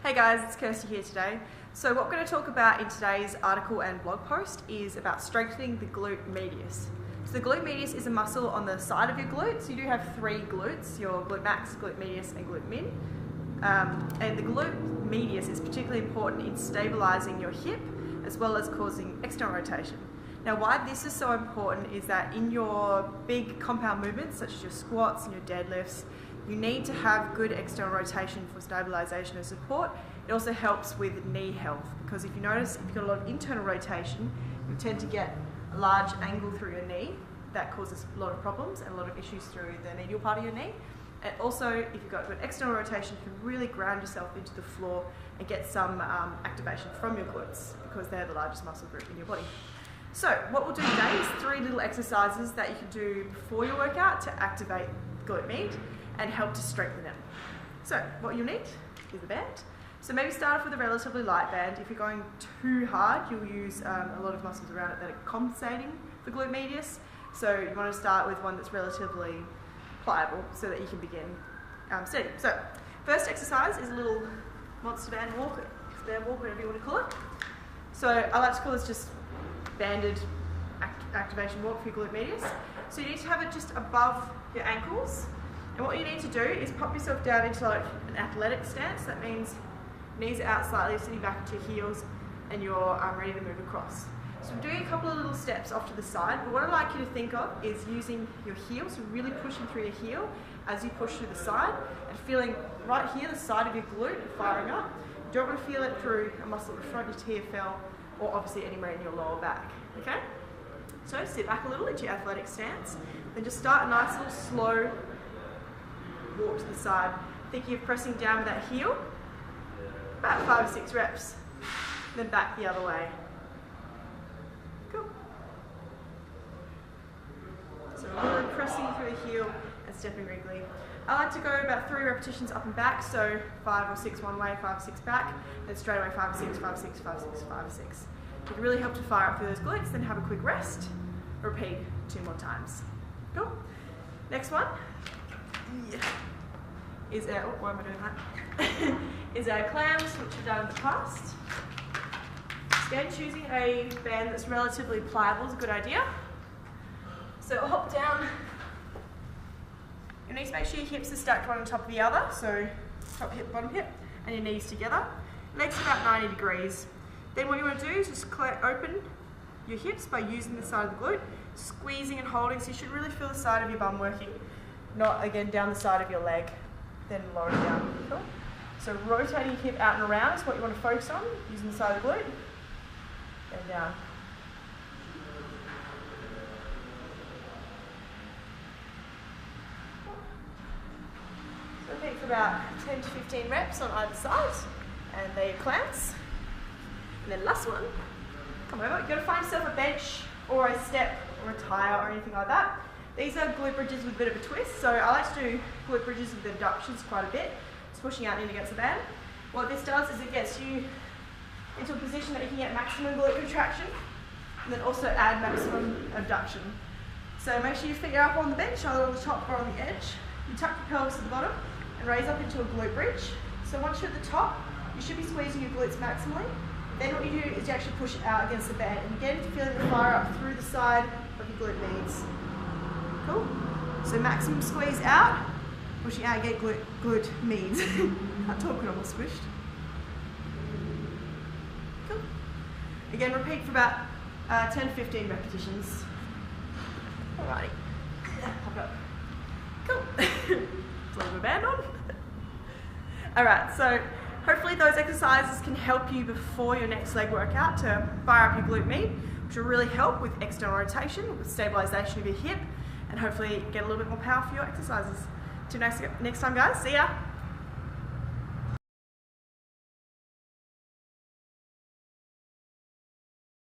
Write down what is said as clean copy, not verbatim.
Hey guys, it's Kirsty here today. So what we're going to talk about in today's article and blog post is about strengthening the glute medius. So the glute medius is a muscle on the side of your glute. So you do have three glutes, your glute max, glute medius and glute min. And the glute medius is particularly important in stabilizing your hip as well as causing external rotation. Now why this is so important is that in your big compound movements such as your squats and your deadlifts, you need to have good external rotation for stabilization and support. It also helps with knee health because if you notice, if you've got a lot of internal rotation, you tend to get a large angle through your knee. That causes a lot of problems and a lot of issues through the medial part of your knee. And also, if you've got good external rotation, you can really ground yourself into the floor and get some activation from your glutes because they're the largest muscle group in your body. So what we'll do today is 3 little exercises that you can do before your workout to activate glute med and help to strengthen it. So what you'll need is a band. So maybe start off with a relatively light band. If you're going too hard, you'll use a lot of muscles around it that are compensating for glute medius. So you want to start with one that's relatively pliable so that you can begin steady. So first exercise is a little monster band walk, whatever you want to call it. So I like to call this just banded activation walk for your glute medius. So you need to have it just above your ankles. And what you need to do is pop yourself down into like an athletic stance. That means knees are out slightly, sitting back into your heels, and you're ready to move across. So I'm doing a couple of little steps off to the side, but what I'd like you to think of is using your heels, so really pushing through your heel as you push through the side, and feeling right here, the side of your glute, firing up. You don't want to feel it through a muscle at the front, your TFL, or obviously anywhere in your lower back, okay? So sit back a little into your athletic stance, then just start a nice little slow walk to the side, thinking of pressing down with that heel, about 5 or 6 reps, then back the other way. Cool. So really pressing through the heel and stepping regularly. I like to go about 3 repetitions up and back, so 5 or 6 one way, 5 or 6 back, then straight away 5 or 6, 5 or 6, 5 or 6, 5 or 6. It can really help to fire up through those glutes, then have a quick rest, repeat 2 more times. Cool. Next one. Yeah. Is our, why am I doing that? Is our clams, which we've done in the past. Again, choosing a band that's relatively pliable is a good idea. So hop down. You need to make sure your hips are stacked one on top of the other, so top hip, bottom hip, and your knees together. Legs about 90 degrees. Then what you want to do is just open your hips by using the side of the glute, squeezing and holding, so you should really feel the side of your bum working, not again down the side of your leg, then lower it down. Cool. So rotating your hip out and around is what you want to focus on, using the side of the glute, and down. So repeat for about 10 to 15 reps on either side, and there are your clamps. And then last one, come over, you've got to find yourself a bench or a step or a tire or anything like that. These are glute bridges with a bit of a twist, so I like to do glute bridges with abductions quite a bit, just pushing out in against the band. What this does is it gets you into a position that you can get maximum glute contraction and then also add maximum abduction. So make sure your feet are up on the bench, either on the top or on the edge. You tuck your pelvis to the bottom and raise up into a glute bridge. So once you're at the top, you should be squeezing your glutes maximally. Then what you do is you actually push it out against the band and you get into feeling the fire up through the side of your glute medius. Cool. So maximum squeeze out, pushing out, get glute medius. Can't talk when I'm all squished. Cool. Again, repeat for about 10 to 15 repetitions. Alrighty. Pop up. Cool. Let's leave a band on. Alright, so hopefully those exercises can help you before your next leg workout to fire up your glute med, which will really help with external rotation, with stabilization of your hip, and hopefully get a little bit more power for your exercises. Till next time guys, see ya!